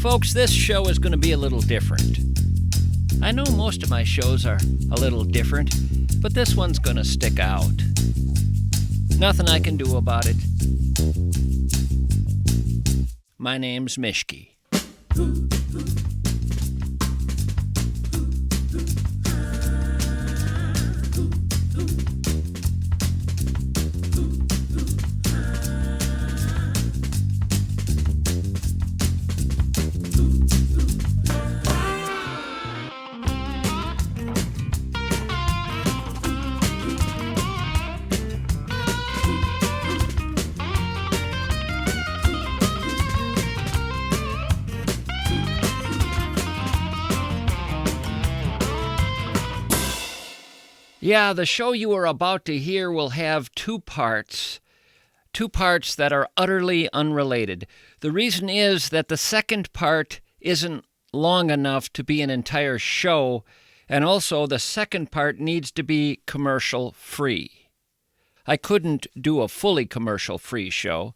Folks, this show is going to be a little different. I know most of my shows are a little different, but this one's going to stick out. Nothing I can do about it. My name's Mischke. Yeah, the show you are about to hear will have two parts that are utterly unrelated. The reason is that the second part isn't long enough to be an entire show, and also the second part needs to be commercial-free. I couldn't do a fully commercial-free show,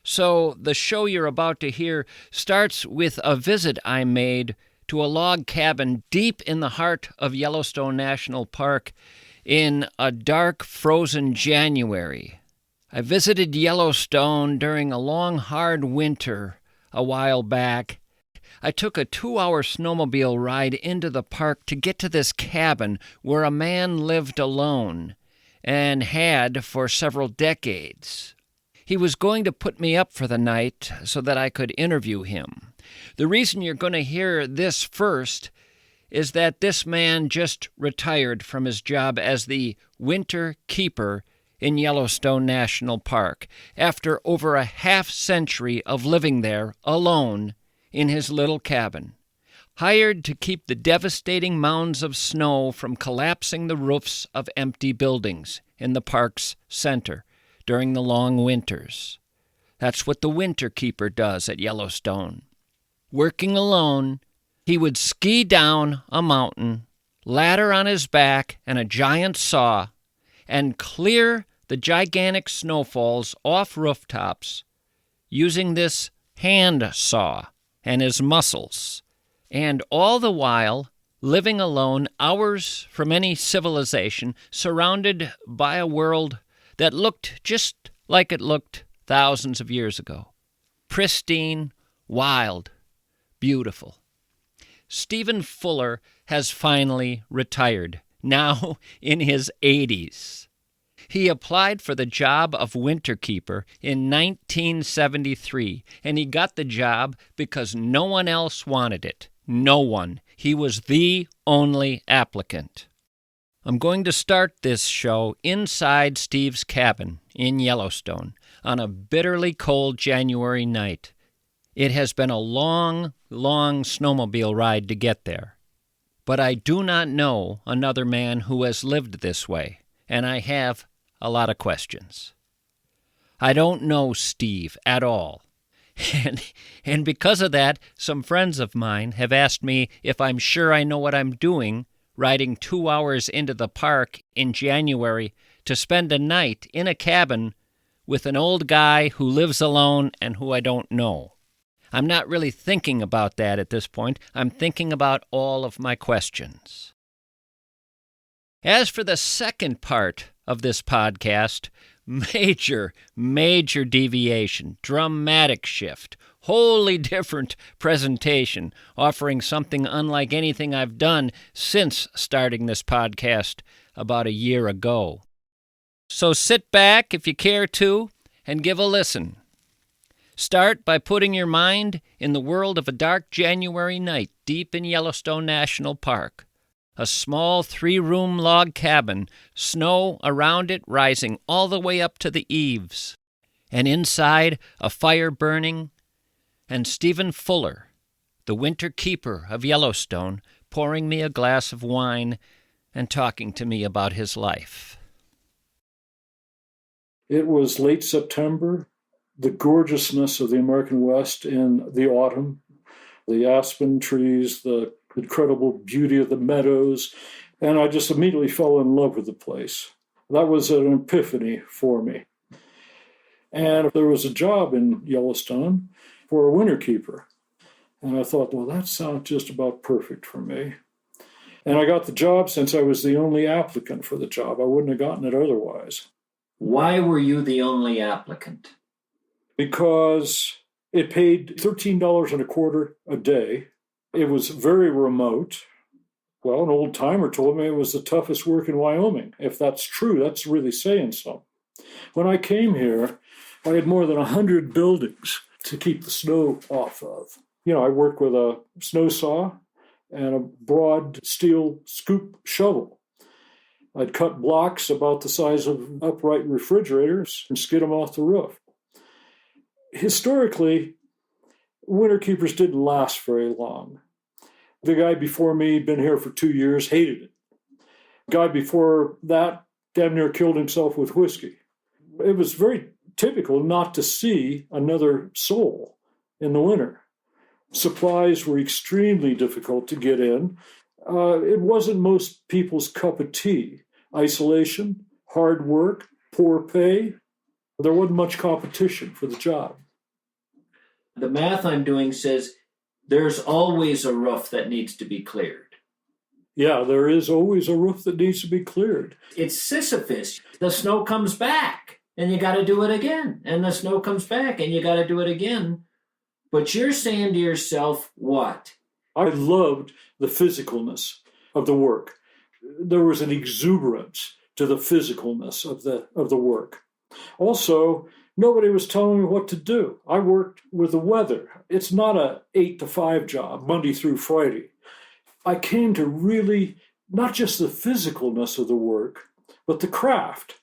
so the show you're about to hear starts with a visit I made to a log cabin deep in the heart of Yellowstone National Park in a dark, frozen January. I visited Yellowstone during a long, hard winter a while back. I took a 2-hour snowmobile ride into the park to get to this cabin where a man lived alone and had for several decades. He was going to put me up for the night so that I could interview him. The reason you're going to hear this first is that this man just retired from his job as the winter keeper in Yellowstone National Park after over a half-century of living there alone in his little cabin, hired to keep the devastating mounds of snow from collapsing the roofs of empty buildings in the park's center during the long winters. That's what the winter keeper does at Yellowstone. Working alone, he would ski down a mountain, ladder on his back and a giant saw, and clear the gigantic snowfalls off rooftops using this hand saw and his muscles, and all the while living alone hours from any civilization, surrounded by a world that looked just like it looked thousands of years ago. Pristine, wild, beautiful. Stephen Fuller has finally retired, now in his 80s. He applied for the job of winter keeper in 1973, and he got the job because no one else wanted it. No one. He was the only applicant. I'm going to start this show inside Steve's cabin in Yellowstone on a bitterly cold January night. It has been a long, long snowmobile ride to get there. But I do not know another man who has lived this way, and I have a lot of questions. I don't know Steve at all. And because of that, some friends of mine have asked me if I'm sure I know what I'm doing riding 2 hours into the park in January to spend a night in a cabin with an old guy who lives alone and who I don't know. I'm not really thinking about that at this point. I'm thinking about all of my questions. As for the second part of this podcast, major deviation, dramatic shift, wholly different presentation, offering something unlike anything I've done since starting this podcast about a year ago. So sit back if you care to and give a listen. Start by putting your mind in the world of a dark January night deep in Yellowstone National Park. A small 3-room log cabin, snow around it rising all the way up to the eaves. And inside, a fire burning, and Stephen Fuller, the winter keeper of Yellowstone, pouring me a glass of wine and talking to me about his life. It was late September. The gorgeousness of the American West in the autumn, the aspen trees, the incredible beauty of the meadows, and I just immediately fell in love with the place. That was an epiphany for me. And there was a job in Yellowstone for a winter keeper. And I thought, well, that sounds just about perfect for me. And I got the job since I was the only applicant for the job. I wouldn't have gotten it otherwise. Why were you the only applicant? Because it paid $13.25 a day. It was very remote. Well, an old timer told me it was the toughest work in Wyoming. If that's true, that's really saying something. When I came here, I had more than 100 buildings to keep the snow off of. I worked with a snow saw and a broad steel scoop shovel. I'd cut blocks about the size of upright refrigerators and skid them off the roof. Historically, winter keepers didn't last very long. The guy before me had been here for 2 years, hated it. The guy before that damn near killed himself with whiskey. It was very typical not to see another soul in the winter. Supplies were extremely difficult to get in. It wasn't most people's cup of tea. Isolation, hard work, poor pay. There wasn't much competition for the job. The math I'm doing says there's always a roof that needs to be cleared. Yeah, there is always a roof that needs to be cleared. It's Sisyphus. The snow comes back, and you got to do it again. And the snow comes back, and you got to do it again. But you're saying to yourself, what? I loved the physicalness of the work. There was an exuberance to the physicalness of the work. Also, nobody was telling me what to do. I worked with the weather. It's not a 8 to 5 job, Monday through Friday. I came to really, not just the physicalness of the work, but the craft.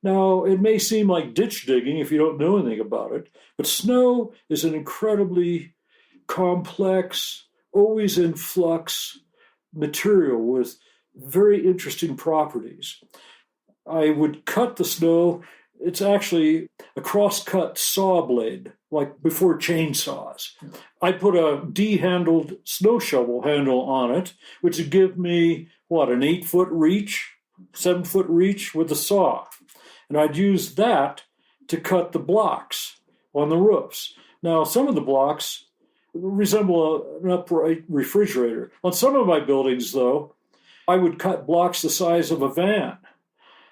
Now, it may seem like ditch digging if you don't know anything about it, but snow is an incredibly complex, always in flux material with very interesting properties. I would cut the snow. It's actually a cross-cut saw blade, like before chainsaws. I put a D-handled snow shovel handle on it, which would give me, an 8-foot reach, 7-foot reach with the saw. And I'd use that to cut the blocks on the roofs. Now, some of the blocks resemble an upright refrigerator. On some of my buildings, though, I would cut blocks the size of a van.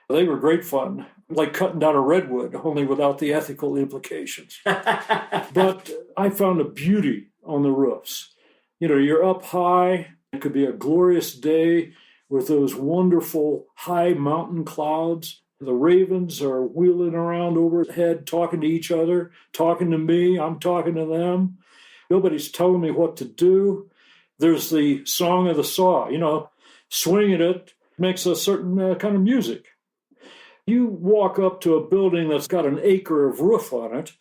They were great fun, like cutting down a redwood, only without the ethical implications. But I found a beauty on the roofs. You're up high. It could be a glorious day with those wonderful high mountain clouds. The ravens are wheeling around overhead, talking to each other, talking to me. I'm talking to them. Nobody's telling me what to do. There's the song of the saw, swinging it makes a certain kind of music. You walk up to a building that's got an acre of roof on it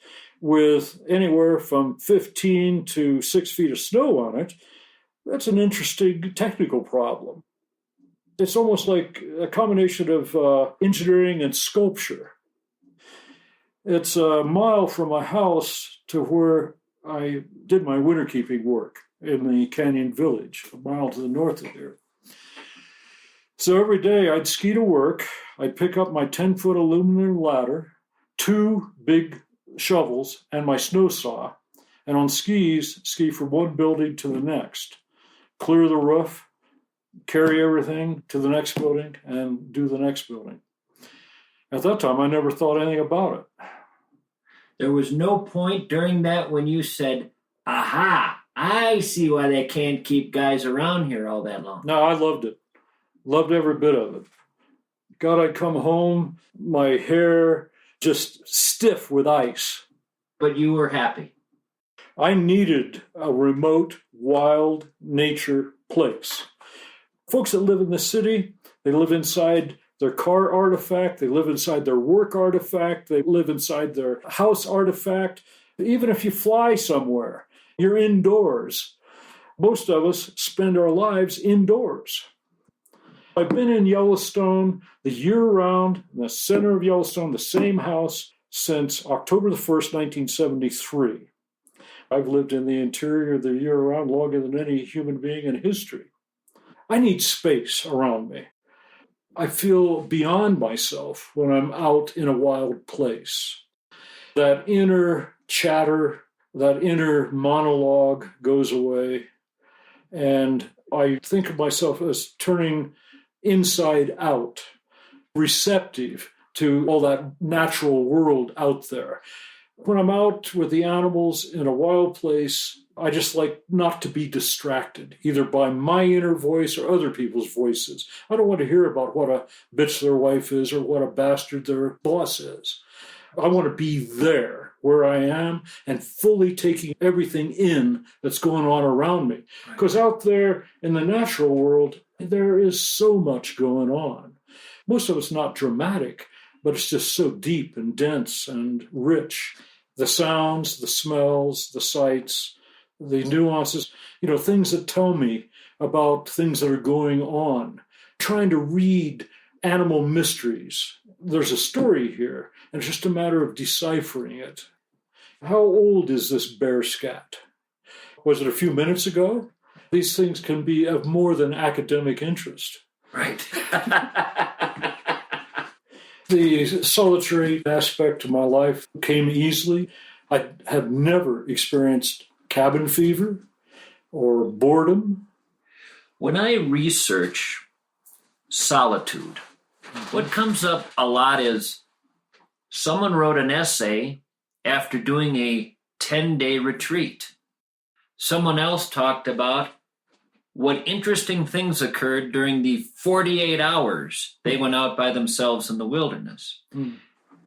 with anywhere from 15 to 6 feet of snow on it. That's an interesting technical problem. It's almost like a combination of engineering and sculpture. It's a mile from my house to where I did my winter keeping work in the Canyon Village, a mile to the north of here. So every day I'd ski to work. I'd pick up my 10-foot aluminum ladder, 2 big shovels, and my snow saw, and on skis, ski from one building to the next, clear the roof, carry everything to the next building, and do the next building. At that time, I never thought anything about it. There was no point during that when you said, aha, I see why they can't keep guys around here all that long. No, I loved it. Loved every bit of it. God, I'd come home, my hair just stiff with ice. But you were happy. I needed a remote, wild nature place. Folks that live in the city, they live inside their car artifact, they live inside their work artifact, they live inside their house artifact. Even if you fly somewhere, you're indoors. Most of us spend our lives indoors. I've been in Yellowstone the year round, in the center of Yellowstone, the same house, since October the 1st, 1973. I've lived in the interior the year round longer than any human being in history. I need space around me. I feel beyond myself when I'm out in a wild place. That inner chatter that inner monologue goes away. And I think of myself as turning inside out, receptive to all that natural world out there. When I'm out with the animals in a wild place, I just like not to be distracted, either by my inner voice or other people's voices. I don't want to hear about what a bitch their wife is or what a bastard their boss is. I want to be there where I am and fully taking everything in that's going on around me. Because out there in the natural world, there is so much going on. Most of it's not dramatic, but it's just so deep and dense and rich. The sounds, the smells, the sights, the nuances, things that tell me about things that are going on. Trying to read animal mysteries. There's a story here, and it's just a matter of deciphering it. How old is this bear scat? Was it a few minutes ago? These things can be of more than academic interest. Right. The solitary aspect of my life came easily. I have never experienced cabin fever or boredom. When I research solitude, what comes up a lot is someone wrote an essay after doing a 10-day retreat. Someone else talked about what interesting things occurred during the 48 hours they went out by themselves in the wilderness.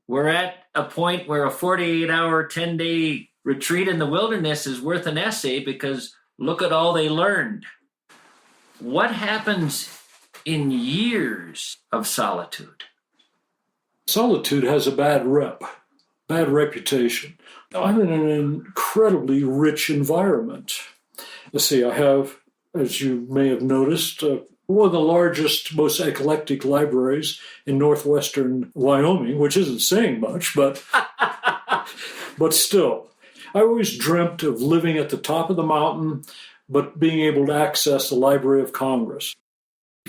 We're at a point where a 48-hour, 10-day retreat in the wilderness is worth an essay because look at all they learned. What happens in years of solitude? Solitude has a bad reputation. I'm in an incredibly rich environment. Let's see, I have, as you may have noticed, one of the largest, most eclectic libraries in northwestern Wyoming, which isn't saying much, but still. I always dreamt of living at the top of the mountain, but being able to access the Library of Congress.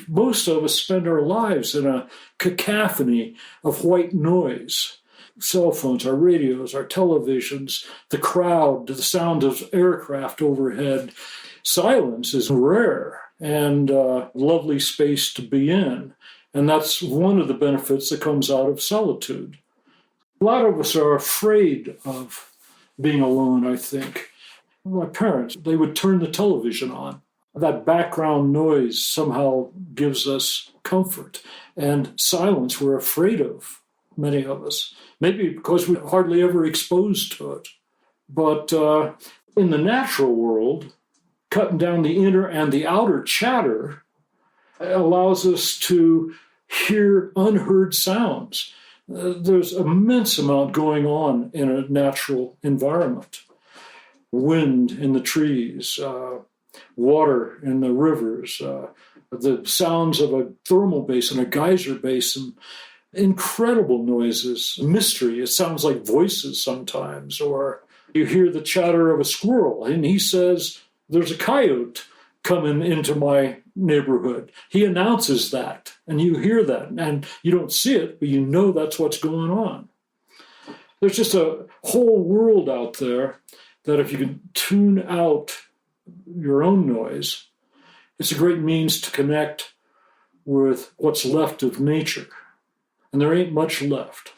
Most of us spend our lives in a cacophony of white noise. Cell phones, our radios, our televisions, the crowd, the sound of aircraft overhead. Silence is rare and a lovely space to be in. And that's one of the benefits that comes out of solitude. A lot of us are afraid of being alone, I think. My parents, they would turn the television on. That background noise somehow gives us comfort. And silence we're afraid of, many of us. Maybe because we're hardly ever exposed to it. But in the natural world, cutting down the inner and the outer chatter allows us to hear unheard sounds. There's an immense amount going on in a natural environment. Wind in the trees, water in the rivers, the sounds of a thermal basin, a geyser basin, incredible noises, mystery. It sounds like voices sometimes, or you hear the chatter of a squirrel, and he says, there's a coyote coming into my neighborhood. He announces that, and you hear that, and you don't see it, but you know that's what's going on. There's just a whole world out there that if you can tune out your own noise, it's a great means to connect with what's left of nature. And there ain't much left.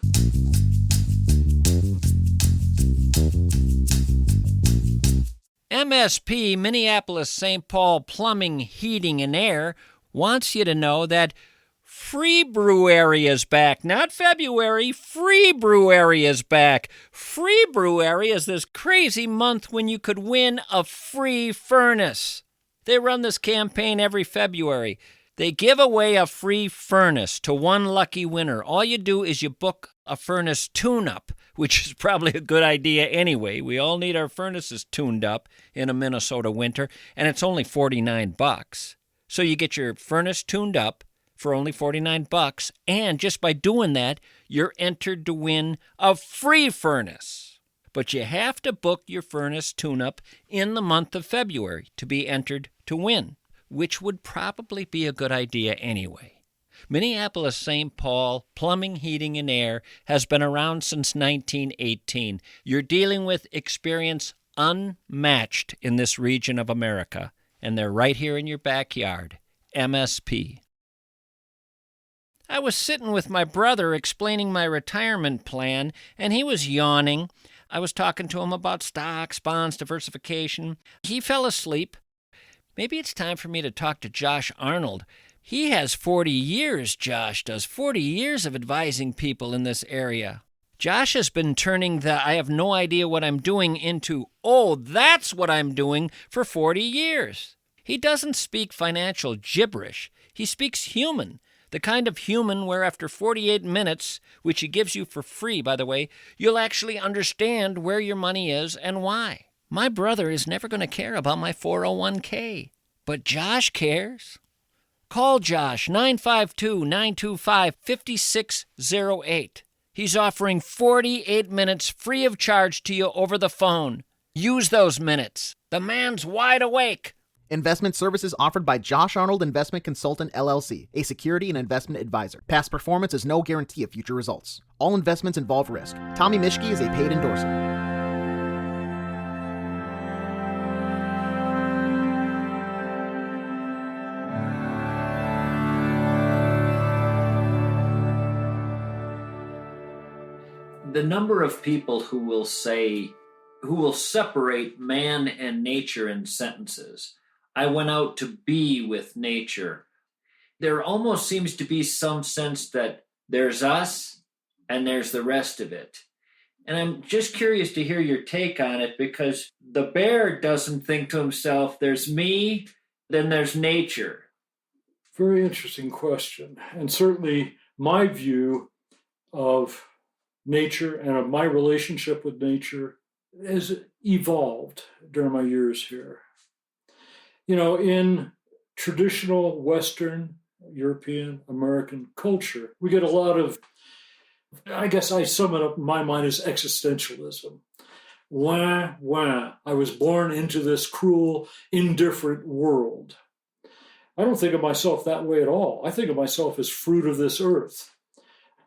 MSP, Minneapolis-St. Paul Plumbing, Heating, and Air, wants you to know that Free Brewery is back. Not February, Free Brewery is back. Free Brewery is this crazy month when you could win a free furnace. They run this campaign every February. They give away a free furnace to one lucky winner. All you do is you book a furnace tune-up, which is probably a good idea anyway. We all need our furnaces tuned up in a Minnesota winter, and it's only $49. So you get your furnace tuned up for only $49, and just by doing that, you're entered to win a free furnace. But you have to book your furnace tune-up in the month of February to be entered to win, which would probably be a good idea anyway. Minneapolis-St. Paul Plumbing, Heating, and Air has been around since 1918. You're dealing with experienced unmatched in this region of America, and they're right here in your backyard. MSP. I was sitting with my brother explaining my retirement plan, and he was yawning. I was talking to him about stocks, bonds, diversification. He fell asleep. Maybe it's time for me to talk to Josh Arnold. He has 40 years, Josh does, 40 years of advising people in this area. Josh has been turning the I have no idea what I'm doing into, oh, that's what I'm doing for 40 years. He doesn't speak financial gibberish. He speaks human, the kind of human where after 48 minutes, which he gives you for free, by the way, you'll actually understand where your money is and why. My brother is never going to care about my 401k, but Josh cares. Call Josh, 952-925-5608. He's offering 48 minutes free of charge to you over the phone. Use those minutes. The man's wide awake. Investment services offered by Josh Arnold Investment Consultant LLC, a security and investment advisor. Past performance is no guarantee of future results. All investments involve risk. Tommy Mischke is a paid endorser. The number of people who will separate man and nature in sentences. I went out to be with nature. There almost seems to be some sense that there's us and there's the rest of it. And I'm just curious to hear your take on it, because the bear doesn't think to himself, there's me, then there's nature. Very interesting question. And certainly my view of nature and of my relationship with nature has evolved during my years here. You know, in traditional Western, European, American culture, we get a lot of, I guess I sum it up in my mind as existentialism. Wah, wah, I was born into this cruel, indifferent world. I don't think of myself that way at all. I think of myself as fruit of this earth.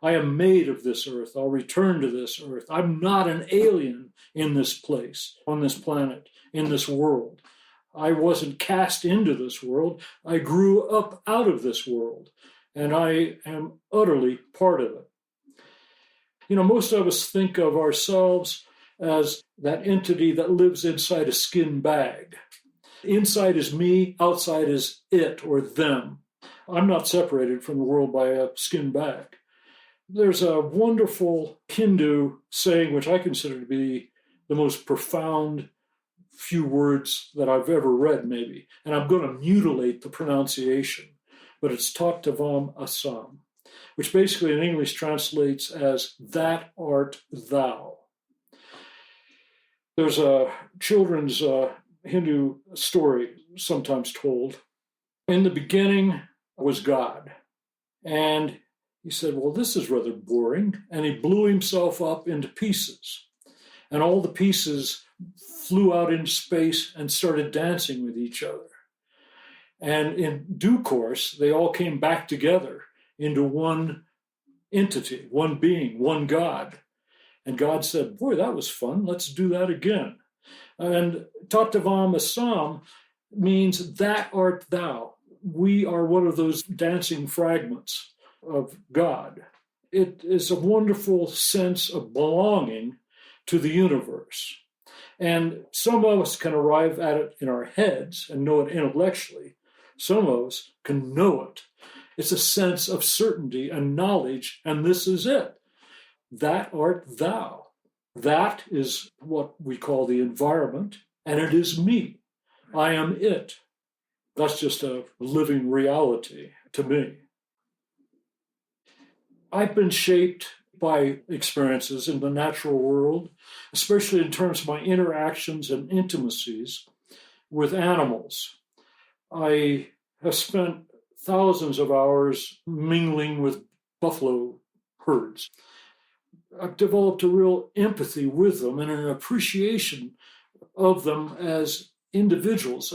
I am made of this earth. I'll return to this earth. I'm not an alien in this place, on this planet, in this world. I wasn't cast into this world. I grew up out of this world, and I am utterly part of it. You know, most of us think of ourselves as that entity that lives inside a skin bag. Inside is me, outside is it or them. I'm not separated from the world by a skin bag. There's a wonderful Hindu saying, which I consider to be the most profound few words that I've ever read, maybe. And I'm going to mutilate the pronunciation, but it's Tattvam Asam, which basically in English translates as, that art thou. There's a children's Hindu story sometimes told. In the beginning was God. And he said, well, this is rather boring. And he blew himself up into pieces. And all the pieces flew out into space and started dancing with each other. And in due course, they all came back together into one entity, one being, one God. And God said, boy, that was fun. Let's do that again. And Tattvam Asam means, that art thou. We are one of those dancing fragments of God. It is a wonderful sense of belonging to the universe. And some of us can arrive at it in our heads and know it intellectually. Some of us can know it. It's a sense of certainty and knowledge, and this is it. That art thou. That is what we call the environment, and it is me. I am it. That's just a living reality to me. I've been shaped by experiences in the natural world, especially in terms of my interactions and intimacies with animals. I have spent thousands of hours mingling with buffalo herds. I've developed a real empathy with them and an appreciation of them as individuals.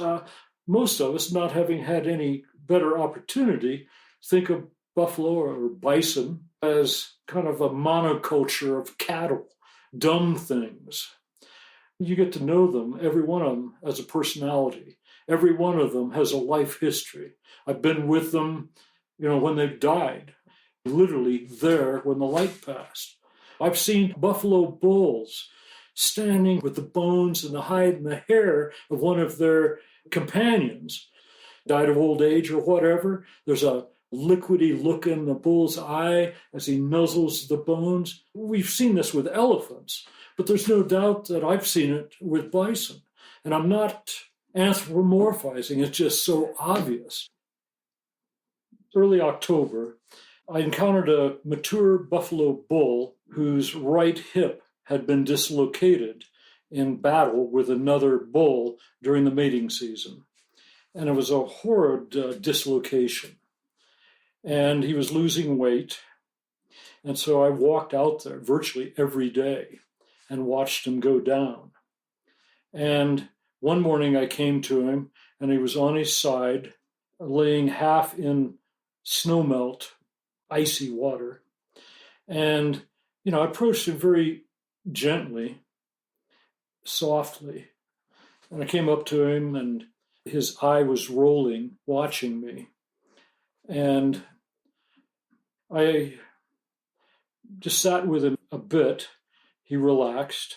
Most of us, not having had any better opportunity, think of buffalo or bison as kind of a monoculture of cattle, dumb things. You get to know them, every one of them has a personality. Every one of them has a life history. I've been with them, when they've died, literally there when the light passed. I've seen buffalo bulls standing with the bones and the hide and the hair of one of their companions, died of old age or whatever. There's a liquidy look in the bull's eye as he nuzzles the bones. We've seen this with elephants, but there's no doubt that I've seen it with bison. And I'm not anthropomorphizing, it's just so obvious. Early October, I encountered a mature buffalo bull whose right hip had been dislocated in battle with another bull during the mating season. And it was a horrid dislocation. And he was losing weight. And so I walked out there virtually every day and watched him go down. And one morning I came to him and he was on his side, laying half in snowmelt, icy water. And, I approached him very gently, softly. And I came up to him and his eye was rolling, watching me. And I just sat with him a bit. He relaxed,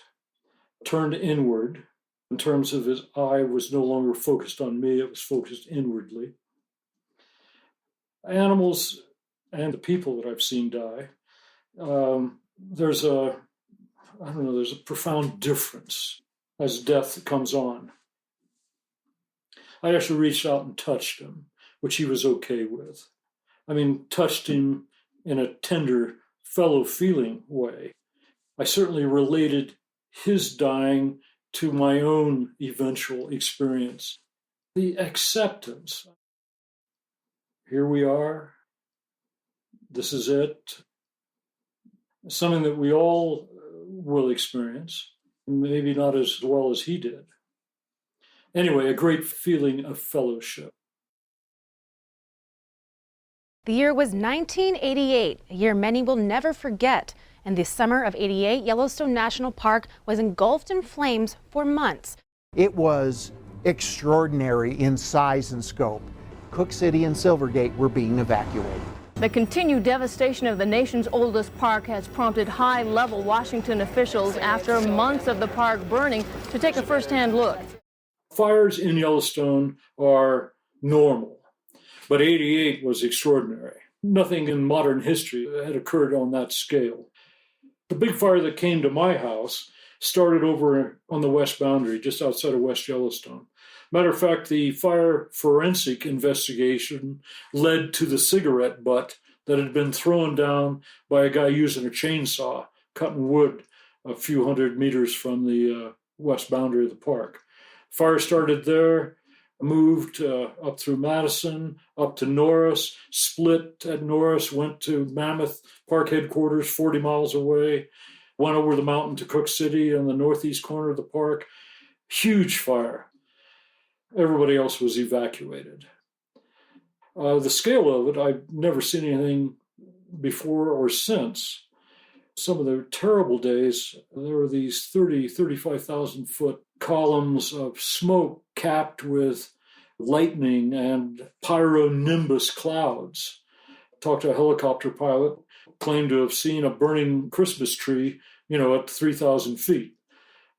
turned inward. In terms of his eye was no longer focused on me, it was focused inwardly. Animals and the people that I've seen die, there's a profound difference as death comes on. I actually reached out and touched him, which he was okay with. Touched him in a tender, fellow-feeling way. I certainly related his dying to my own eventual experience. The acceptance. Here we are. This is it. Something that we all will experience, maybe not as well as he did. Anyway, a great feeling of fellowship. The year was 1988, a year many will never forget. In the summer of '88, Yellowstone National Park was engulfed in flames for months. It was extraordinary in size and scope. Cook City and Silvergate were being evacuated. The continued devastation of the nation's oldest park has prompted high-level Washington officials after months of the park burning to take a first-hand look. Fires in Yellowstone are normal, but '88 was extraordinary. Nothing in modern history had occurred on that scale. The big fire that came to my house started over on the west boundary, just outside of West Yellowstone. Matter of fact, the fire forensic investigation led to the cigarette butt that had been thrown down by a guy using a chainsaw, cutting wood a few hundred meters from the west boundary of the park. Fire started there, moved up through Madison, up to Norris, split at Norris, went to Mammoth Park headquarters 40 miles away, went over the mountain to Cook City on the northeast corner of the park. Huge fire. Everybody else was evacuated. The scale of it, I've never seen anything before or since. Some of the terrible days, there were these 35,000 foot columns of smoke capped with lightning and pyronimbus clouds. Talked to a helicopter pilot, claimed to have seen a burning Christmas tree, at 3,000 feet.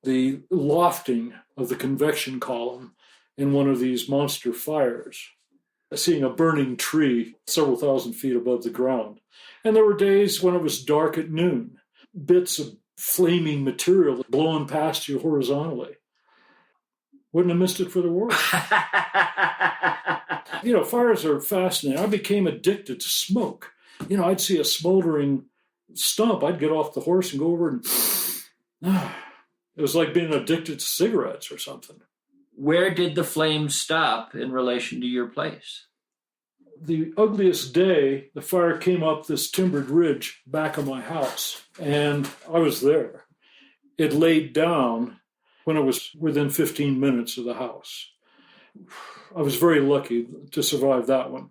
The lofting of the convection column in one of these monster fires, seeing a burning tree several thousand feet above the ground. And there were days when it was dark at noon, bits of flaming material blowing past you horizontally. Wouldn't have missed it for the world. Fires are fascinating. I became addicted to smoke. I'd see a smoldering stump. I'd get off the horse and go over and it was like being addicted to cigarettes or something. Where did the flames stop in relation to your place? The ugliest day, the fire came up this timbered ridge back of my house, and I was there. It laid down when it was within 15 minutes of the house. I was very lucky to survive that one.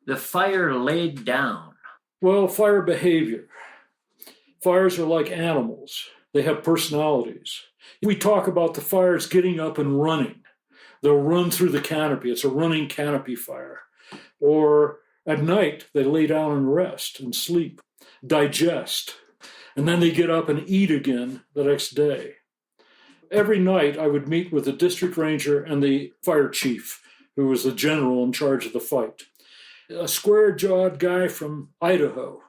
The fire laid down. Well, fire behavior. Fires are like animals. They have personalities. We talk about the fires getting up and running. They'll run through the canopy. It's a running canopy fire. Or at night, they lay down and rest and sleep, digest, and then they get up and eat again the next day. Every night, I would meet with the district ranger and the fire chief, who was the general in charge of the fight. A square-jawed guy from Idaho,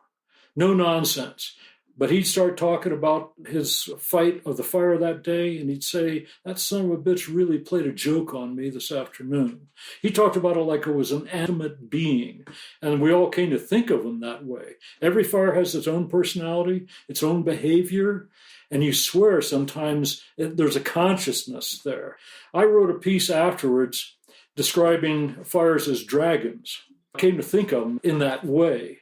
no nonsense. But he'd start talking about his fight of the fire that day, and he'd say, that son of a bitch really played a joke on me this afternoon. He talked about it like it was an animate being, and we all came to think of him that way. Every fire has its own personality, its own behavior, and you swear sometimes there's a consciousness there. I wrote a piece afterwards describing fires as dragons. I came to think of them in that way.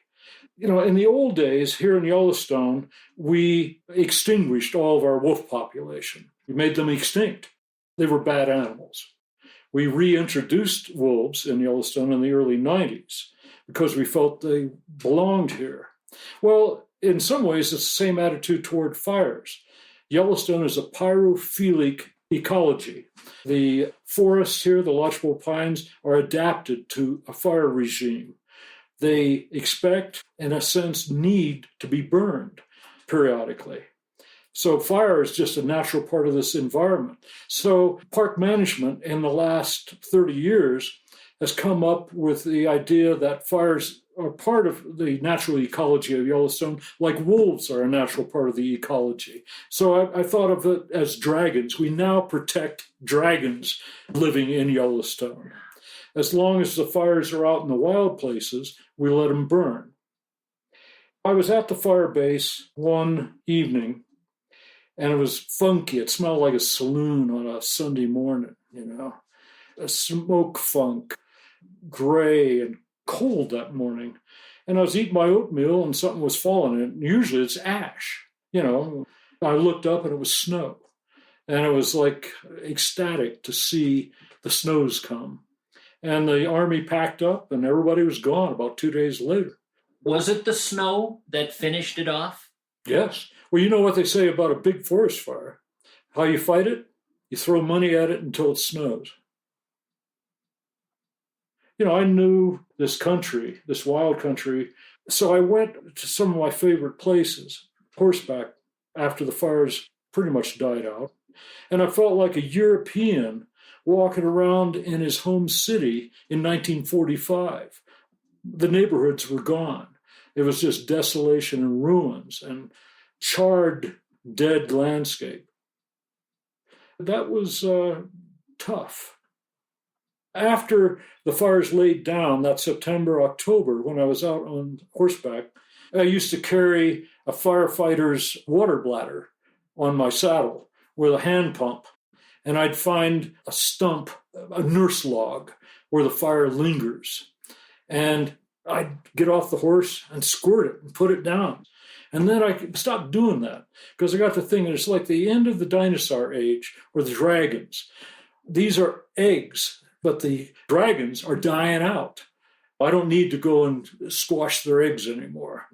You know, in the old days, here in Yellowstone, we extinguished all of our wolf population. We made them extinct. They were bad animals. We reintroduced wolves in Yellowstone in the early 90s because we felt they belonged here. Well, in some ways, it's the same attitude toward fires. Yellowstone is a pyrophilic ecology. The forests here, the lodgepole pines, are adapted to a fire regime. They expect, in a sense, need to be burned periodically. So fire is just a natural part of this environment. So park management in the last 30 years has come up with the idea that fires are part of the natural ecology of Yellowstone, like wolves are a natural part of the ecology. So I thought of it as dragons. We now protect dragons living in Yellowstone. As long as the fires are out in the wild places, we let them burn. I was at the fire base one evening, and it was funky. It smelled like a saloon on a Sunday morning, you know. A smoke funk, gray and cold that morning. And I was eating my oatmeal, and something was falling in it. And usually it's ash, you know. I looked up, and it was snow. And it was like ecstatic to see the snows come. And the army packed up, and everybody was gone about 2 days later. Was it the snow that finished it off? Yes. Well, you know what they say about a big forest fire. How you fight it? You throw money at it until it snows. You know, I knew this country, this wild country, so I went to some of my favorite places, horseback, after the fires pretty much died out. And I felt like a European walking around in his home city in 1945. The neighborhoods were gone. It was just desolation and ruins and charred, dead landscape. That was tough. After the fires laid down that September, October, when I was out on horseback, I used to carry a firefighter's water bladder on my saddle with a hand pump. And I'd find a stump, a nurse log, where the fire lingers. And I'd get off the horse and squirt it and put it down. And then I stopped doing that because I got to thinking it's like the end of the dinosaur age or the dragons. These are eggs, but the dragons are dying out. I don't need to go and squash their eggs anymore.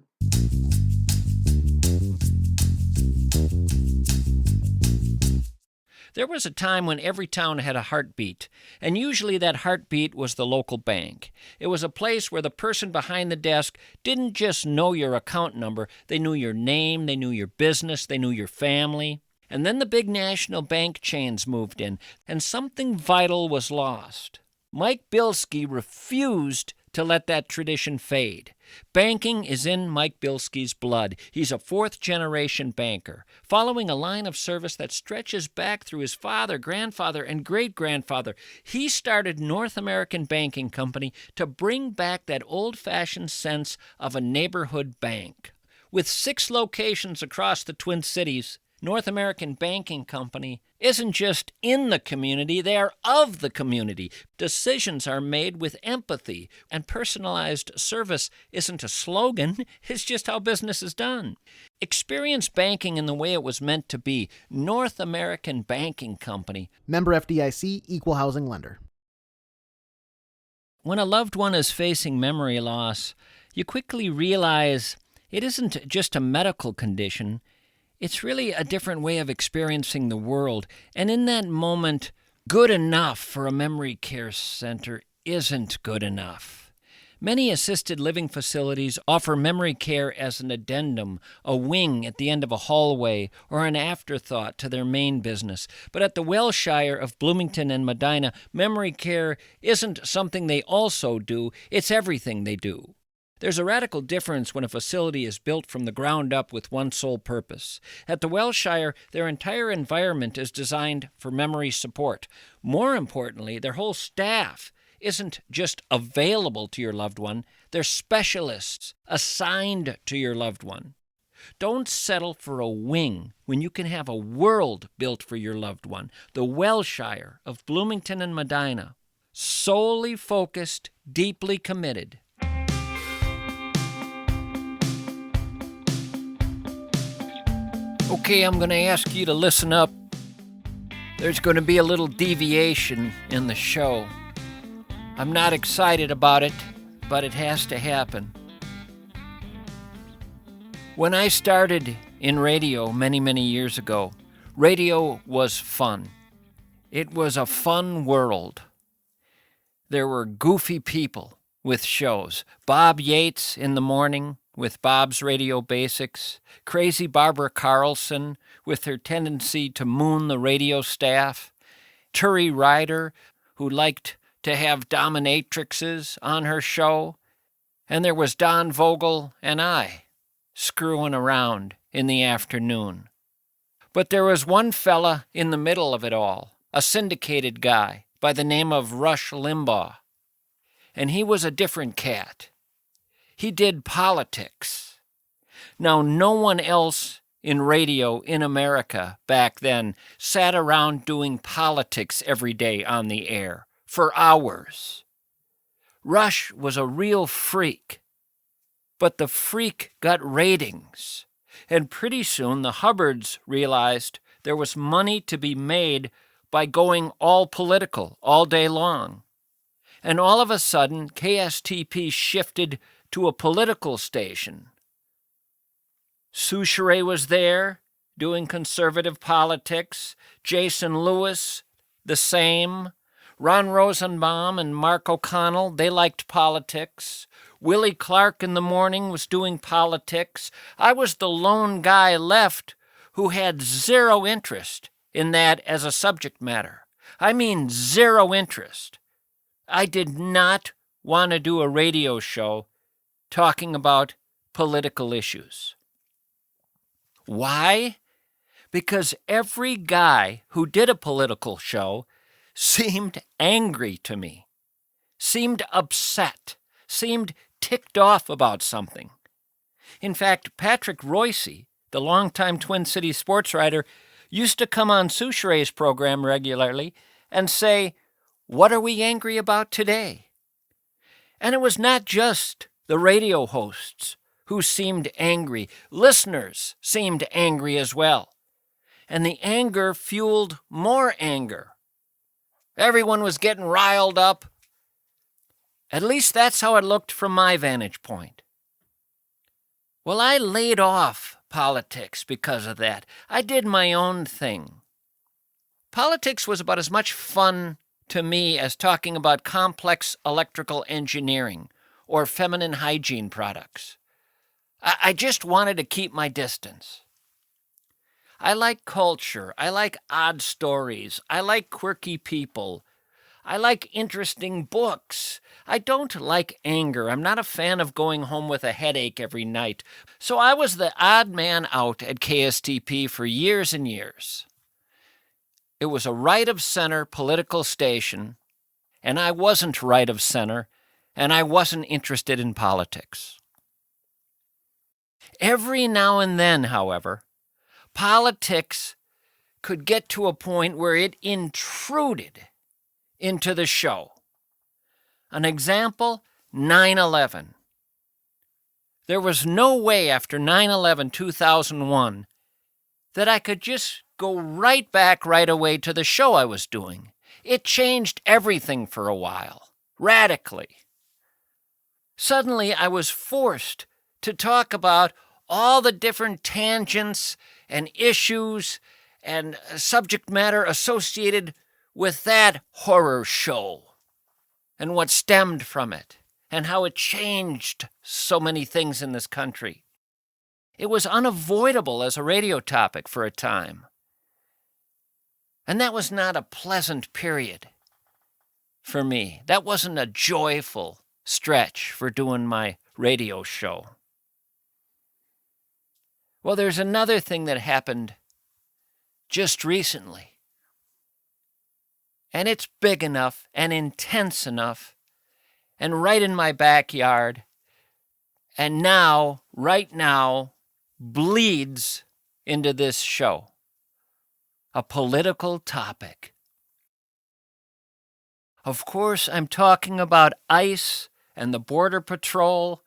There was a time when every town had a heartbeat, and usually that heartbeat was the local bank. It was a place where the person behind the desk didn't just know your account number, they knew your name, they knew your business, they knew your family. And then the big national bank chains moved in, and something vital was lost. Mike Bilski refused to let that tradition fade. Banking is in Mike Bilski's blood. He's a fourth-generation banker, following a line of service that stretches back through his father, grandfather, and great-grandfather. He started North American Banking Company to bring back that old-fashioned sense of a neighborhood bank. With 6 locations across the Twin Cities, North American Banking Company isn't just in the community, they are of the community. Decisions are made with empathy, and personalized service isn't a slogan, it's just how business is done. Experience banking in the way it was meant to be. North American Banking Company. Member FDIC, Equal Housing Lender. When a loved one is facing memory loss, you quickly realize it isn't just a medical condition. It's really a different way of experiencing the world. And in that moment, good enough for a memory care center isn't good enough. Many assisted living facilities offer memory care as an addendum, a wing at the end of a hallway, or an afterthought to their main business. But at the Welshire of Bloomington and Medina, memory care isn't something they also do, it's everything they do. There's a radical difference when a facility is built from the ground up with one sole purpose. At the Welshire, their entire environment is designed for memory support. More importantly, their whole staff isn't just available to your loved one, they're specialists assigned to your loved one. Don't settle for a wing when you can have a world built for your loved one. The Welshire of Bloomington and Medina, solely focused, deeply committed. Okay, I'm going to ask you to listen up. There's going to be a little deviation in the show. I'm not excited about it, but it has to happen. When I started in radio many, many years ago, radio was fun. It was a fun world. There were goofy people with shows. Bob Yates in the morning with Bob's Radio Basics, crazy Barbara Carlson with her tendency to moon the radio staff, Turi Ryder, who liked to have dominatrixes on her show, and there was Don Vogel and I screwing around in the afternoon. But there was one fella in the middle of it all, a syndicated guy by the name of Rush Limbaugh, and he was a different cat. He did politics. Now, no one else in radio in America back then sat around doing politics every day on the air for hours. Rush was a real freak, but the freak got ratings, and pretty soon the Hubbards realized there was money to be made by going all political all day long. And all of a sudden, KSTP shifted to a political station. Souchere was there, doing conservative politics. Jason Lewis, the same. Ron Rosenbaum and Mark O'Connell, they liked politics. Willie Clark in the morning was doing politics. I was the lone guy left who had zero interest in that as a subject matter. I mean, zero interest. I did not want to do a radio show talking about political issues. Why? Because every guy who did a political show seemed angry to me, seemed upset, seemed ticked off about something. In fact, Patrick Royce, the longtime Twin Cities sports writer, used to come on Souchere's program regularly and say, "What are we angry about today?" And it was not just the radio hosts who seemed angry. Listeners seemed angry as well. And the anger fueled more anger. Everyone was getting riled up. At least that's how it looked from my vantage point. Well, I laid off politics because of that. I did my own thing. Politics was about as much fun to me as talking about complex electrical engineering or feminine hygiene products. I just wanted to keep my distance. I like culture. I like odd stories. I like quirky people. I like interesting books. I don't like anger. I'm not a fan of going home with a headache every night. So I was the odd man out at KSTP for years and years. It was a right-of-center political station, and I wasn't right of center, and I wasn't interested in politics. Every now and then, however, politics could get to a point where it intruded into the show. An example, 9/11. There was no way after 9/11, 2001, that I could just go right back right away to the show I was doing. It changed everything for a while, radically. Suddenly, I was forced to talk about all the different tangents and issues and subject matter associated with that horror show and what stemmed from it and how it changed so many things in this country. It was unavoidable as a radio topic for a time. And that was not a pleasant period for me. That wasn't a joyful stretch for doing my radio show. Well, there's another thing that happened just recently. And it's big enough and intense enough and right in my backyard. And now, right now, bleeds into this show. A political topic. Of course, I'm talking about ICE and the Border Patrol,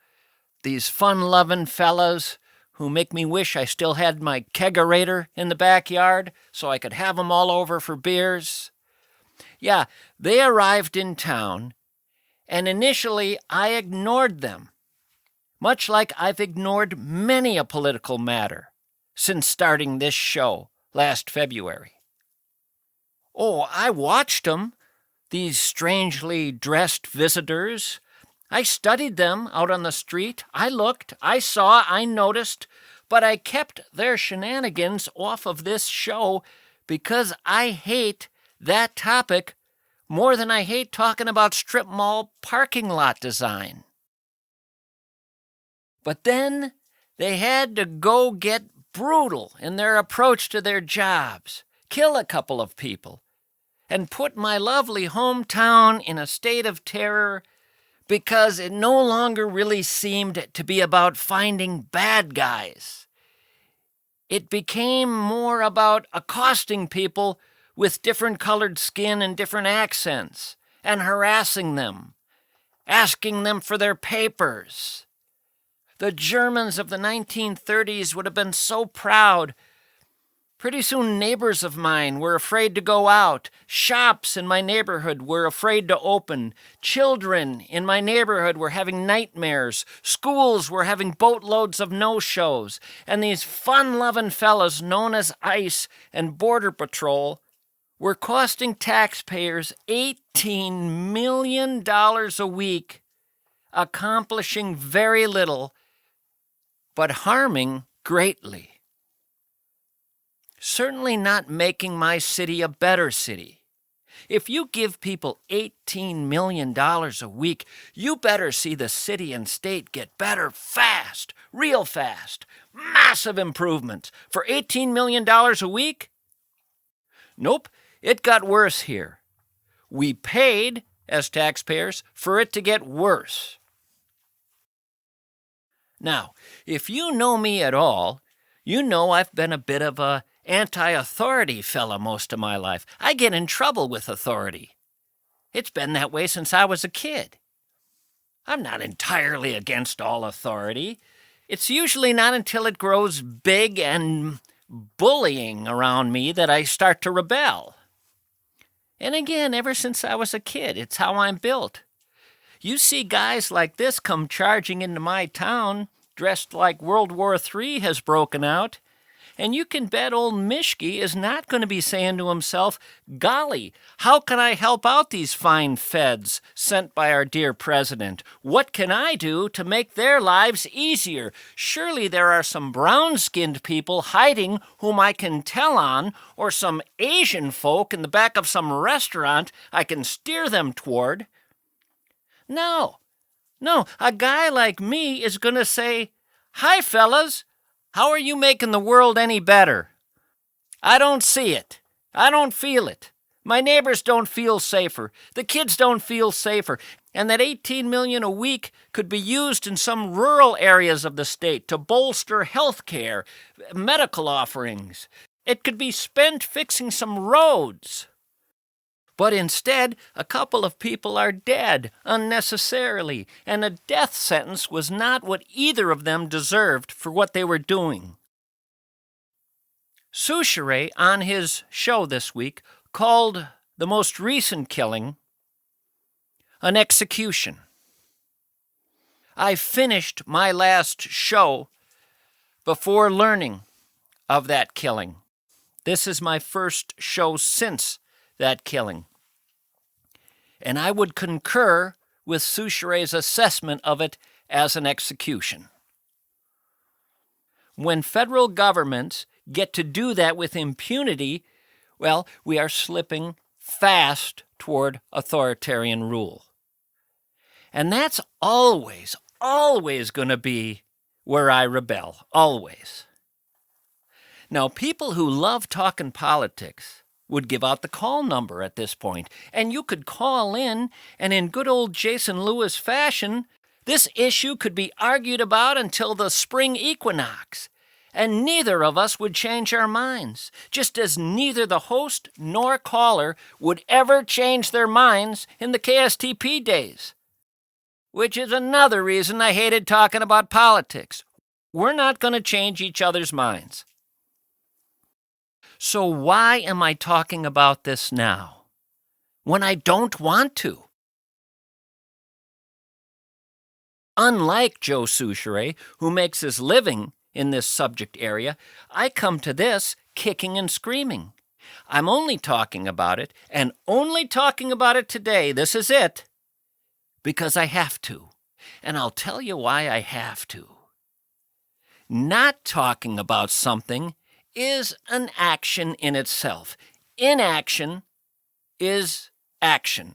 these fun-loving fellas who make me wish I still had my kegerator in the backyard so I could have them all over for beers. Yeah, they arrived in town, and initially I ignored them, much like I've ignored many a political matter since starting this show last February. Oh, I watched them, these strangely dressed visitors. I studied them out on the street. I looked, I saw, I noticed, but I kept their shenanigans off of this show because I hate that topic more than I hate talking about strip mall parking lot design. But then they had to go get brutal in their approach to their jobs, kill a couple of people, and put my lovely hometown in a state of terror because it no longer really seemed to be about finding bad guys. It became more about accosting people with different colored skin and different accents and harassing them, asking them for their papers. The Germans of the 1930s would have been so proud. Pretty soon neighbors of mine were afraid to go out. Shops in my neighborhood were afraid to open. Children in my neighborhood were having nightmares. Schools were having boatloads of no-shows. And these fun-loving fellas known as ICE and Border Patrol were costing taxpayers $18 million a week, accomplishing very little, but harming greatly. Certainly not making my city a better city. If you give people $18 million a week, you better see the city and state get better fast, real fast, massive improvements. For $18 million a week? Nope, it got worse here. We paid, as taxpayers, for it to get worse. Now, if you know me at all, you know I've been a bit of a anti-authority fella most of my life. I get in trouble with authority. It's been that way since I was a kid. I'm not entirely against all authority. It's usually not until it grows big and bullying around me that I start to rebel. And again, ever since I was a kid, it's how I'm built. You see guys like this come charging into my town, dressed like World War III has broken out, and you can bet old Mischke is not going to be saying to himself, golly, how can I help out these fine feds sent by our dear president? What can I do to make their lives easier? Surely there are some brown-skinned people hiding whom I can tell on, or some Asian folk in the back of some restaurant I can steer them toward. No, a guy like me is going to say, hi, fellas. How are you making the world any better? I don't see it. I don't feel it. My neighbors don't feel safer. The kids don't feel safer. And that $18 million a week could be used in some rural areas of the state to bolster health care, medical offerings. It could be spent fixing some roads. But instead, a couple of people are dead unnecessarily, and a death sentence was not what either of them deserved for what they were doing. Souchere, on his show this week, called the most recent killing an execution. I finished my last show before learning of that killing. This is my first show since that killing. And I would concur with Souchere's assessment of it as an execution. When federal governments get to do that with impunity, well, we are slipping fast toward authoritarian rule. And that's always going to be where I rebel, always. Now, people who love talking politics would give out the call number at this point, and you could call in, and in good old Jason Lewis fashion, this issue could be argued about until the spring equinox, and neither of us would change our minds, just as neither the host nor caller would ever change their minds in the KSTP days. Which is another reason I hated talking about politics. We're not going to change each other's minds. So why am I talking about this now, when I don't want to? Unlike Joe Souchere, who makes his living in this subject area, I come to this kicking and screaming. I'm only talking about it, and only talking about it today, this is it, because I have to. And I'll tell you why I have to. Not talking about something is an action in itself. Inaction is action.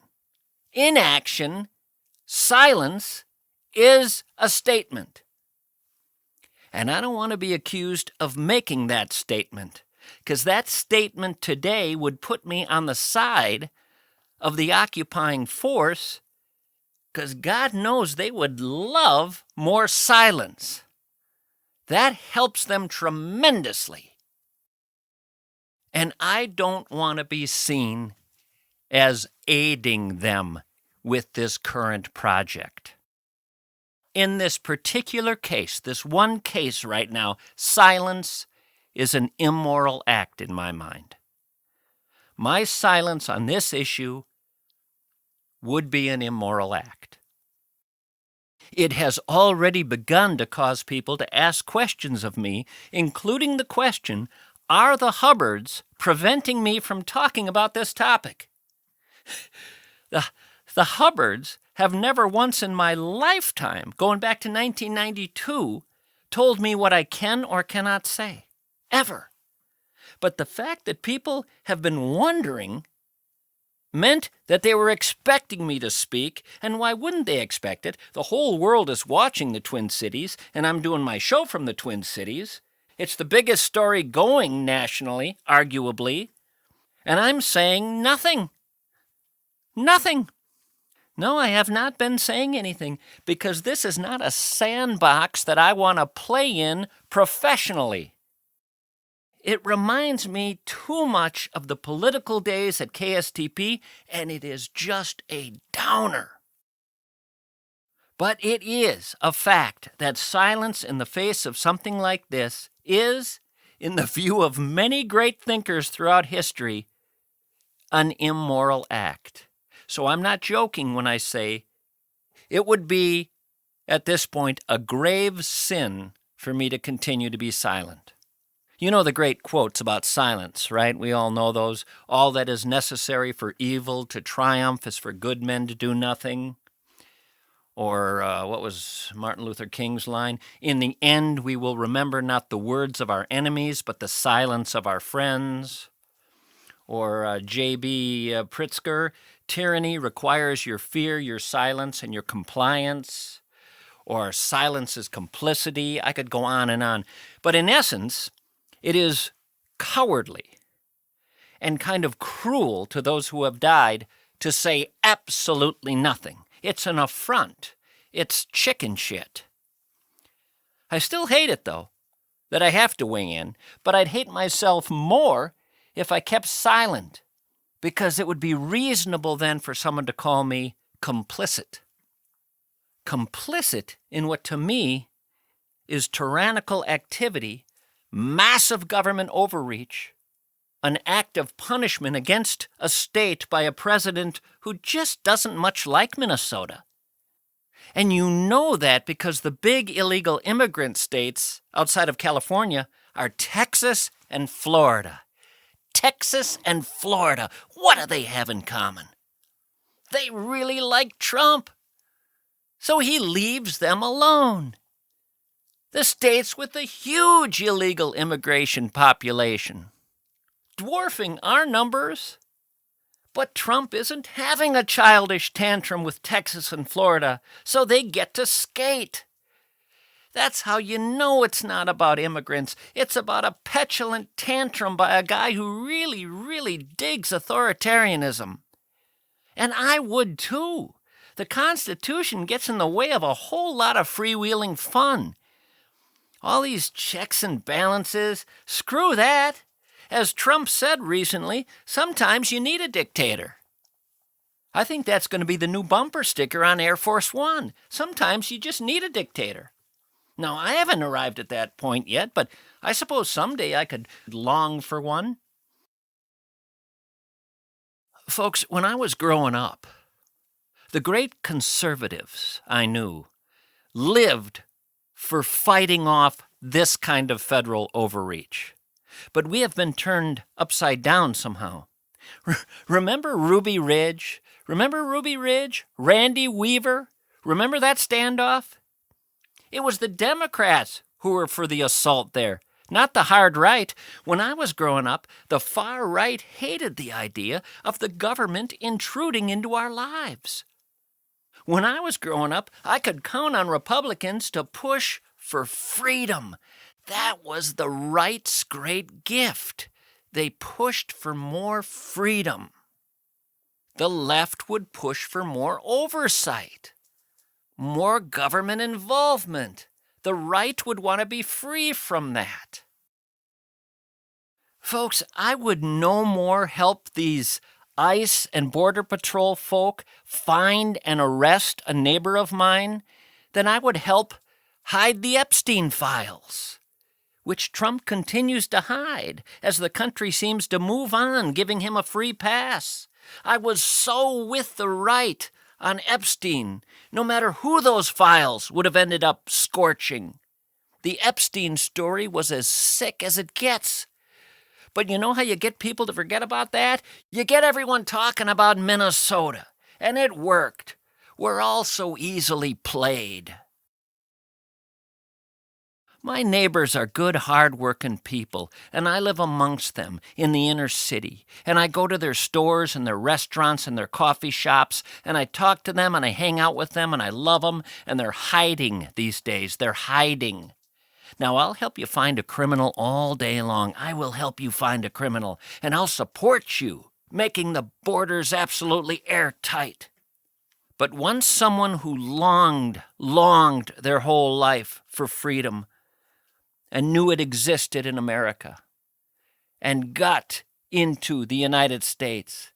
Inaction, silence, is a statement. And I don't want to be accused of making that statement, because that statement today would put me on the side of the occupying force, because God knows they would love more silence. That helps them tremendously. And I don't want to be seen as aiding them with this current project. In this particular case, this one case right now, silence is an immoral act in my mind. My silence on this issue would be an immoral act. It has already begun to cause people to ask questions of me, including the question, are the Hubbards preventing me from talking about this topic? The Hubbards have never once in my lifetime, going back to 1992, told me what I can or cannot say. Ever. But the fact that people have been wondering meant that they were expecting me to speak, and why wouldn't they expect it? The whole world is watching the Twin Cities, and I'm doing my show from the Twin Cities. It's the biggest story going nationally, arguably, and I'm saying nothing. Nothing. No, I have not been saying anything, because this is not a sandbox that I want to play in professionally. It reminds me too much of the political days at KSTP, and it is just a downer. But it is a fact that silence in the face of something like this is, in the view of many great thinkers throughout history, an immoral act. So I'm not joking when I say it would be, at this point, a grave sin for me to continue to be silent. You know the great quotes about silence, right? We all know those. All that is necessary for evil to triumph is for good men to do nothing. Or what was Martin Luther King's line? In the end, we will remember not the words of our enemies, but the silence of our friends. Or J.B. Pritzker, tyranny requires your fear, your silence, and your compliance. Or silence is complicity. I could go on and on. But in essence, it is cowardly and kind of cruel to those who have died to say absolutely nothing. It's an affront. It's chicken shit. I still hate it, though, that I have to weigh in, but I'd hate myself more if I kept silent, because it would be reasonable then for someone to call me complicit. Complicit in what to me is tyrannical activity, massive government overreach, an act of punishment against a state by a president who just doesn't much like Minnesota. And you know that because the big illegal immigrant states outside of California are Texas and Florida. Texas and Florida, what do they have in common? They really like Trump. So he leaves them alone. The states with a huge illegal immigration population, dwarfing our numbers. But Trump isn't having a childish tantrum with Texas and Florida, so they get to skate. That's how you know it's not about immigrants. It's about a petulant tantrum by a guy who really, really digs authoritarianism. And I would too. The Constitution gets in the way of a whole lot of freewheeling fun. All these checks and balances, screw that. As Trump said recently, sometimes you need a dictator. I think that's going to be the new bumper sticker on Air Force One. Sometimes you just need a dictator. Now, I haven't arrived at that point yet, but I suppose someday I could long for one. Folks, when I was growing up, the great conservatives I knew lived for fighting off this kind of federal overreach. But we have been turned upside down somehow. Remember Ruby Ridge? Randy Weaver? Remember that standoff? It was the Democrats who were for the assault there, not the hard right. When I was growing up, the far right hated the idea of the government intruding into our lives. When I was growing up, I could count on Republicans to push for freedom. That was the right's great gift. They pushed for more freedom. The left would push for more oversight, more government involvement. The right would want to be free from that. Folks, I would no more help these ICE and Border Patrol folk find and arrest a neighbor of mine than I would help hide the Epstein files, which Trump continues to hide as the country seems to move on, giving him a free pass. I was so with the right on Epstein, no matter who those files would have ended up scorching. The Epstein story was as sick as it gets. But you know how you get people to forget about that? You get everyone talking about Minnesota, and it worked. We're all so easily played. My neighbors are good, hard-working people, and I live amongst them in the inner city. And I go to their stores and their restaurants and their coffee shops, and I talk to them and I hang out with them and I love them, and they're hiding these days. They're hiding. Now, I'll help you find a criminal all day long. I will help you find a criminal, and I'll support you, making the borders absolutely airtight. But once someone who longed their whole life for freedom and knew it existed in America and got into the United States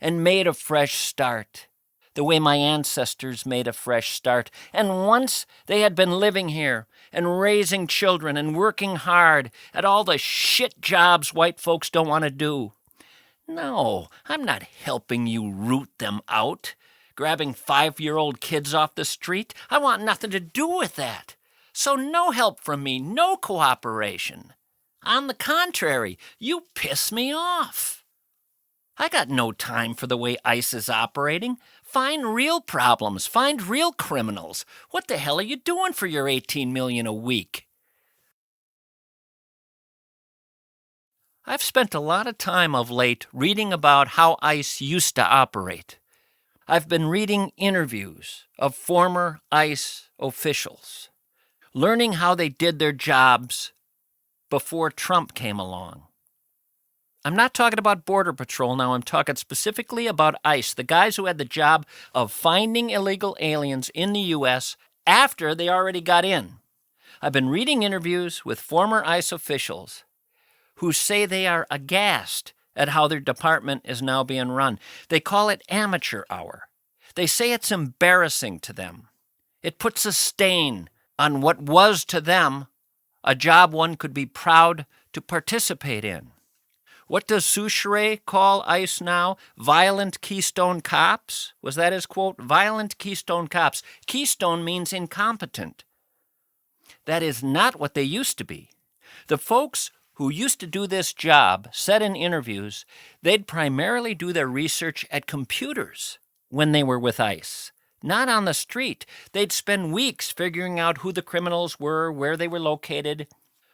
and made a fresh start, the way my ancestors made a fresh start, and once they had been living here and raising children and working hard at all the shit jobs white folks don't want to do. No, I'm not helping you root them out, grabbing 5-year-old kids off the street. I want nothing to do with that. So no help from me, no cooperation. On the contrary, you piss me off. I got no time for the way ICE is operating. Find real problems. Find real criminals. What the hell are you doing for your $18 million a week? I've spent a lot of time of late reading about how ICE used to operate. I've been reading interviews of former ICE officials, learning how they did their jobs before Trump came along. I'm not talking about Border Patrol now. I'm talking specifically about ICE, the guys who had the job of finding illegal aliens in the U.S. after they already got in. I've been reading interviews with former ICE officials who say they are aghast at how their department is now being run. They call it amateur hour. They say it's embarrassing to them. It puts a stain on what was to them a job one could be proud to participate in. What does Souchere call ICE now? Violent Keystone Cops? Was that his quote? Violent Keystone Cops. Keystone means incompetent. That is not what they used to be. The folks who used to do this job said in interviews they'd primarily do their research at computers when they were with ICE, not on the street. They'd spend weeks figuring out who the criminals were, where they were located,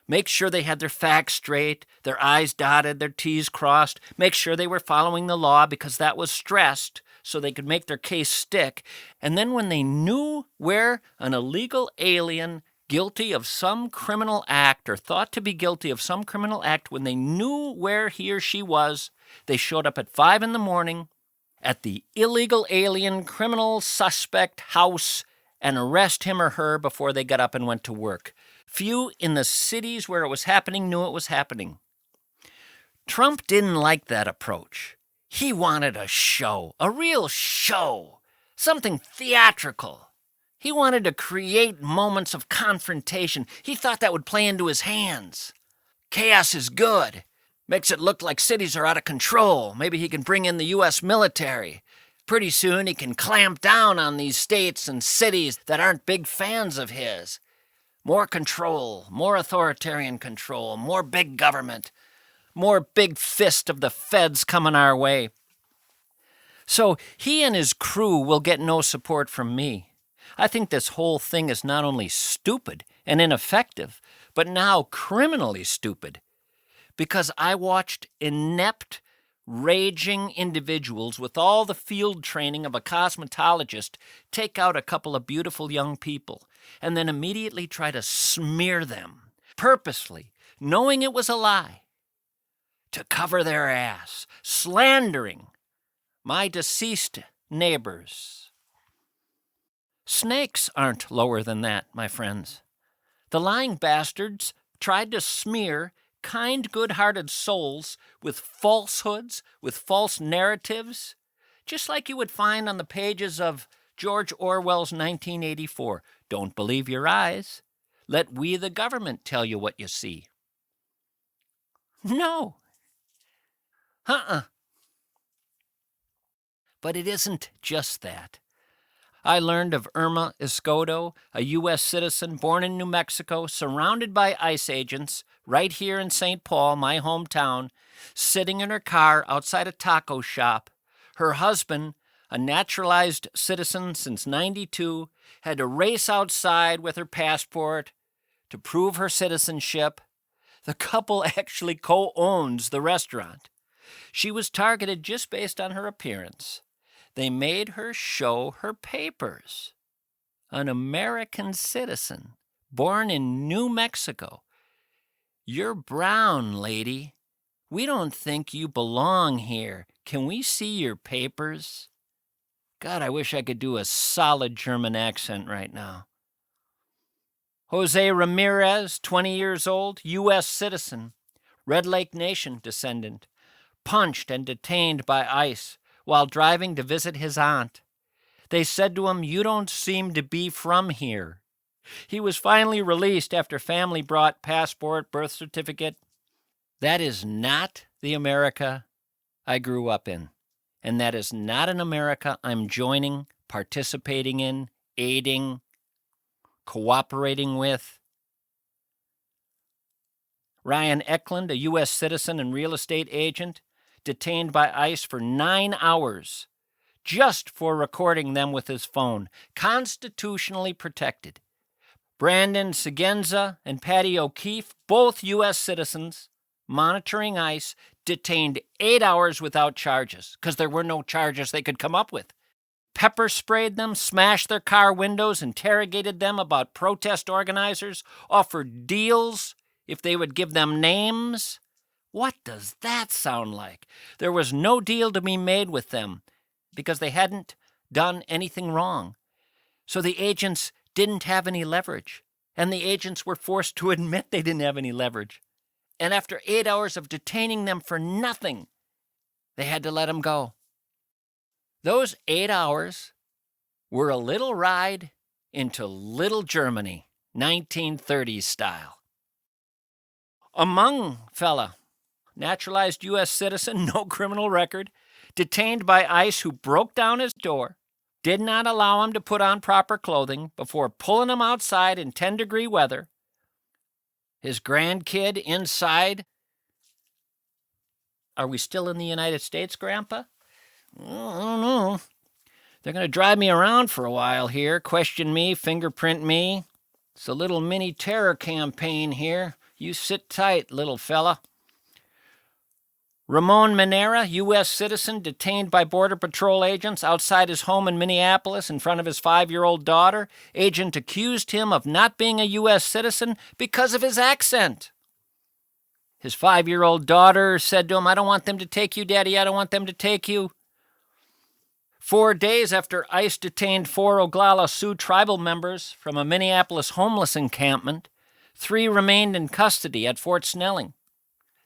make sure they had their facts straight, their I's dotted, their T's crossed, make sure they were following the law because that was stressed so they could make their case stick. And then when they knew where an illegal alien guilty of some criminal act or thought to be guilty of some criminal act, when they knew where he or she was, they showed up at 5 a.m. at the illegal alien criminal suspect house and arrest him or her before they got up and went to work. Few in the cities where it was happening knew it was happening. Trump didn't like that approach. He wanted a show, a real show, something theatrical. He wanted to create moments of confrontation. He thought that would play into his hands. Chaos is good. Makes it look like cities are out of control. Maybe he can bring in the U.S. military. Pretty soon he can clamp down on these states and cities that aren't big fans of his. More control, more authoritarian control, more big government, more big fist of the feds coming our way. So he and his crew will get no support from me. I think this whole thing is not only stupid and ineffective, but now criminally stupid. Because I watched inept, raging individuals with all the field training of a cosmetologist take out a couple of beautiful young people and then immediately try to smear them, purposely, knowing it was a lie, to cover their ass, slandering my deceased neighbors. Snakes aren't lower than that, my friends. The lying bastards tried to smear kind, good-hearted souls with falsehoods, with false narratives, just like you would find on the pages of George Orwell's 1984. Don't believe your eyes. Let we, the government, tell you what you see. No. But it isn't just that. I learned of Irma Escoto, a U.S. citizen born in New Mexico, surrounded by ICE agents, right here in St. Paul, my hometown, sitting in her car outside a taco shop. Her husband, a naturalized citizen since '92, had to race outside with her passport to prove her citizenship. The couple actually co-owns the restaurant. She was targeted just based on her appearance. They made her show her papers. An American citizen, born in New Mexico. You're brown, lady. We don't think you belong here. Can we see your papers? God, I wish I could do a solid German accent right now. Jose Ramirez, 20 years old, U.S. citizen, Red Lake Nation descendant, punched and detained by ICE while driving to visit his aunt. They said to him, "You don't seem to be from here." He was finally released after family brought passport, birth certificate. That is not the America I grew up in. And that is not an America I'm joining, participating in, aiding, cooperating with. Ryan Eklund, a U.S. citizen and real estate agent, detained by ICE for 9 hours just for recording them with his phone, constitutionally protected. Brandon Segenza and Patty O'Keefe, both U.S. citizens, monitoring ICE, detained 8 hours without charges because there were no charges they could come up with. Pepper sprayed them, smashed their car windows, interrogated them about protest organizers, offered deals if they would give them names. What does that sound like? There was no deal to be made with them because they hadn't done anything wrong. So the agents didn't have any leverage, and the agents were forced to admit they didn't have any leverage. And after 8 hours of detaining them for nothing, they had to let them go. Those 8 hours were a little ride into Little Germany, 1930s style. Among fella, naturalized U.S. citizen, no criminal record, detained by ICE who broke down his door, did not allow him to put on proper clothing before pulling him outside in 10-degree weather, his grandkid inside. Are we still in the United States, Grandpa? I don't know. They're going to drive me around for a while here, question me, fingerprint me. It's a little mini terror campaign here. You sit tight, little fella. Ramon Minera, U.S. citizen, detained by Border Patrol agents outside his home in Minneapolis in front of his 5-year-old daughter. Agent accused him of not being a U.S. citizen because of his accent. His 5-year-old daughter said to him, "I don't want them to take you, Daddy. I don't want them to take you." 4 days after ICE detained 4 Oglala Sioux tribal members from a Minneapolis homeless encampment, 3 remained in custody at Fort Snelling,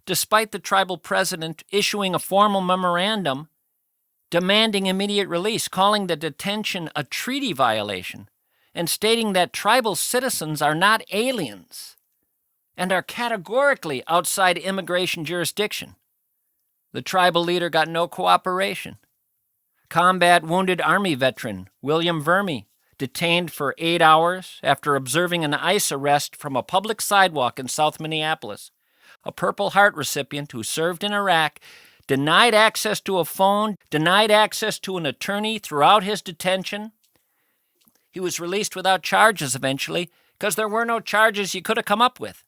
despite the tribal president issuing a formal memorandum demanding immediate release, calling the detention a treaty violation, and stating that tribal citizens are not aliens and are categorically outside immigration jurisdiction. The tribal leader got no cooperation. Combat wounded Army veteran William Verme, detained for 8 hours after observing an ICE arrest from a public sidewalk in South Minneapolis. A Purple Heart recipient who served in Iraq, denied access to a phone, denied access to an attorney throughout his detention. He was released without charges eventually because there were no charges you could have come up with.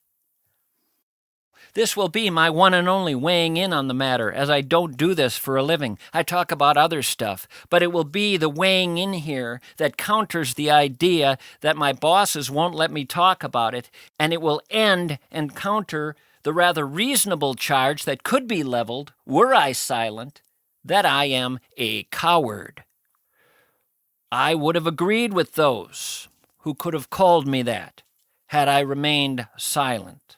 This will be my one and only weighing in on the matter, as I don't do this for a living. I talk about other stuff, but it will be the weighing in here that counters the idea that my bosses won't let me talk about it, and it will end and counter the rather reasonable charge that could be leveled, were I silent, that I am a coward. I would have agreed with those who could have called me that had I remained silent.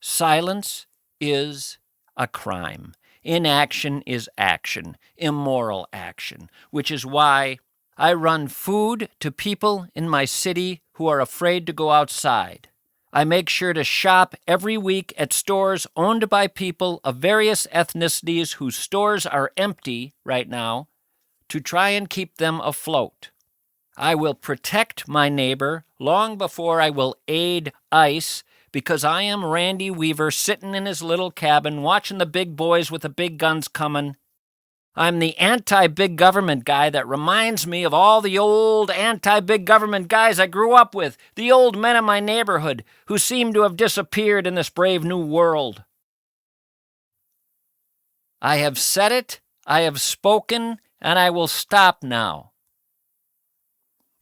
Silence is a crime. Inaction is action, immoral action, which is why I run food to people in my city who are afraid to go outside. I make sure to shop every week at stores owned by people of various ethnicities whose stores are empty right now to try and keep them afloat. I will protect my neighbor long before I will aid ICE, because I am Randy Weaver sitting in his little cabin watching the big boys with the big guns coming. I'm the anti-big government guy that reminds me of all the old anti-big government guys I grew up with, the old men in my neighborhood who seem to have disappeared in this brave new world. I have said it, I have spoken, and I will stop now.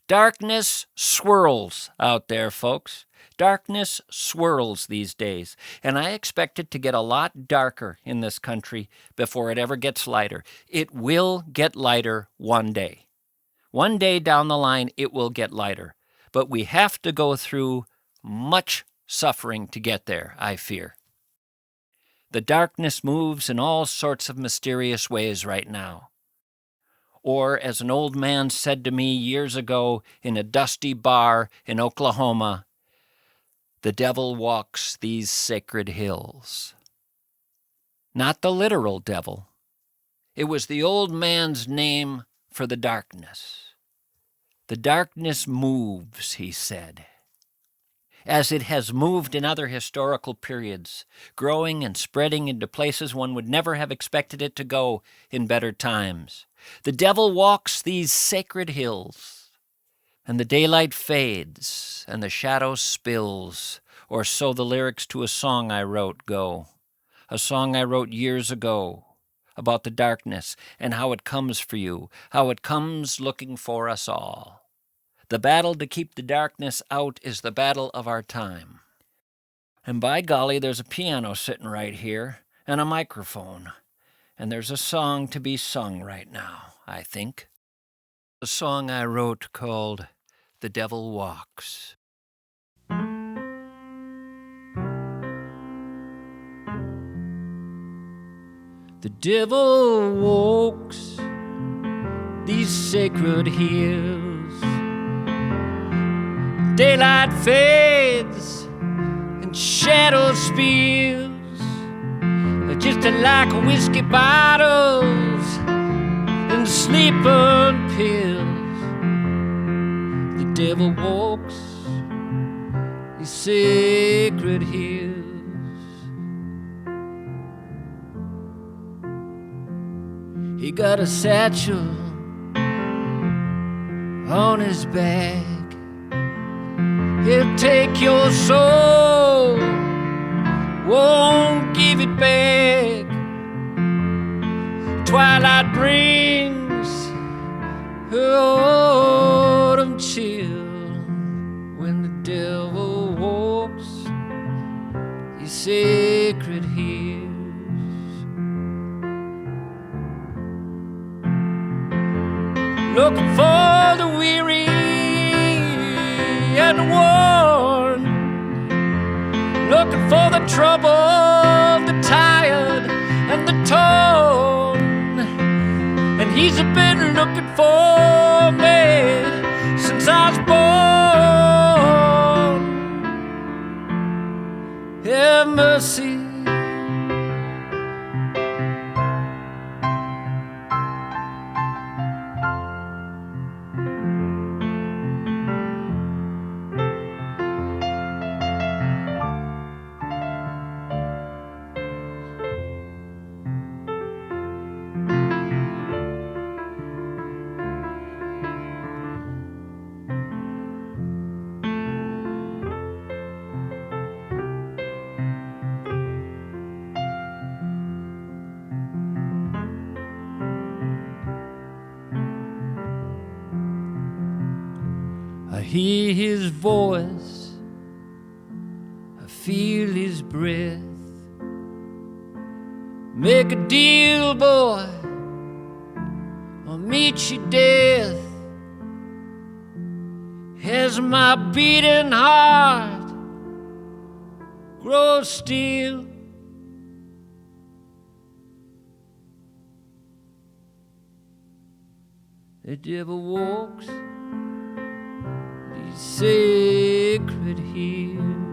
Darkness swirls out there, folks. Darkness swirls these days, and I expect it to get a lot darker in this country before it ever gets lighter. It will get lighter one day. One day down the line, it will get lighter. But we have to go through much suffering to get there, I fear. The darkness moves in all sorts of mysterious ways right now. Or, as an old man said to me years ago in a dusty bar in Oklahoma, the devil walks these sacred hills. Not the literal devil. It was the old man's name for the darkness. The darkness moves, he said, as it has moved in other historical periods, growing and spreading into places one would never have expected it to go in better times. The devil walks these sacred hills. And the daylight fades, and the shadow spills, or so the lyrics to a song I wrote go. A song I wrote years ago about the darkness and how it comes for you, how it comes looking for us all. The battle to keep the darkness out is the battle of our time. And by golly, there's a piano sitting right here, and a microphone. And there's a song to be sung right now, I think. A song I wrote called The Devil Walks. The devil walks these sacred hills. Daylight fades and shadow spills, just like whiskey bottles and sleeping pills. The devil walks these these sacred hills. He got a satchel on his back. He'll take your soul, won't give it back. Twilight brings her autumn chill. When the devil walks these sacred hills. Looking for the weary and the worn, looking for the troubled, the tired and the torn. And he's been looking for me since I was born. Have mercy. I hear his voice, I feel his breath. Make a deal, boy, or meet your death. As my beating heart grows still, the devil walks these sacred hills.